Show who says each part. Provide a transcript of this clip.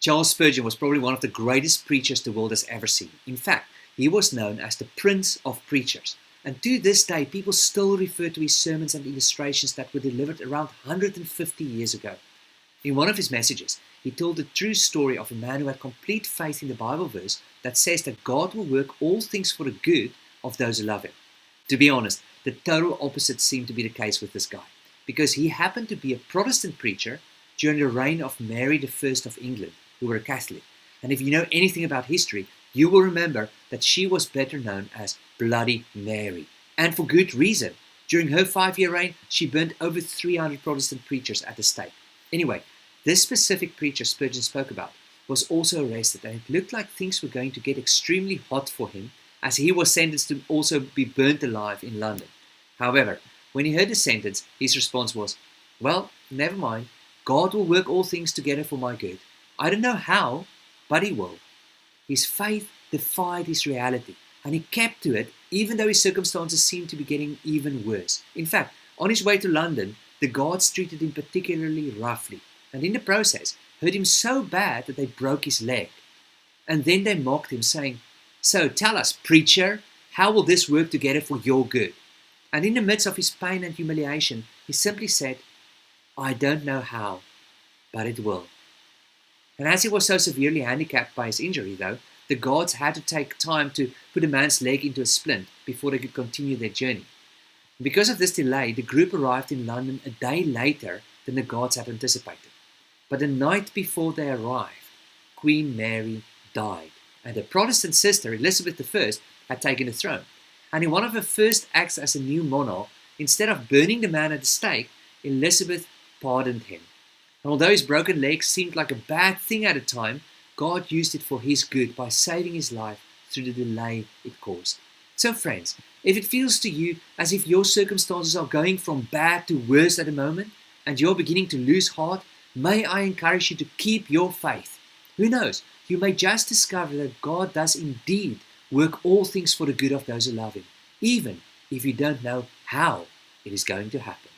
Speaker 1: Charles Spurgeon was probably one of the greatest preachers the world has ever seen. In fact, he was known as the Prince of Preachers. And to this day, people still refer to his sermons and illustrations that were delivered around 150 years ago. In one of his messages, he told the true story of a man who had complete faith in the Bible verse that says that God will work all things for the good of those who love him. To be honest, the total opposite seemed to be the case with this guy, because he happened to be a Protestant preacher during the reign of Mary I of England, who were a Catholic. And if you know anything about history, you will remember that she was better known as Bloody Mary. And for good reason. During her 5-year reign, she burned over 300 Protestant preachers at the stake. Anyway, this specific preacher Spurgeon spoke about was also arrested, and it looked like things were going to get extremely hot for him, as he was sentenced to also be burnt alive in London. However, when he heard the sentence, his response was, "Well, never mind. God will work all things together for my good. I don't know how, but he will." His faith defied his reality, and he kept to it even though his circumstances seemed to be getting even worse. In fact, on his way to London, the guards treated him particularly roughly, and in the process hurt him so bad that they broke his leg. And then they mocked him, saying, "So tell us, preacher, how will this work together for your good?" And in the midst of his pain and humiliation, he simply said, "I don't know how, but it will." And as he was so severely handicapped by his injury, though, the guards had to take time to put a man's leg into a splint before they could continue their journey. Because of this delay, the group arrived in London a day later than the guards had anticipated. But the night before they arrived, Queen Mary died, and her Protestant sister, Elizabeth I, had taken the throne. And in one of her first acts as a new monarch, instead of burning the man at the stake, Elizabeth pardoned him. And although his broken leg seemed like a bad thing at the time, God used it for his good by saving his life through the delay it caused. So friends, if it feels to you as if your circumstances are going from bad to worse at the moment, and you're beginning to lose heart, may I encourage you to keep your faith. Who knows, you may just discover that God does indeed work all things for the good of those who love him, even if you don't know how it is going to happen.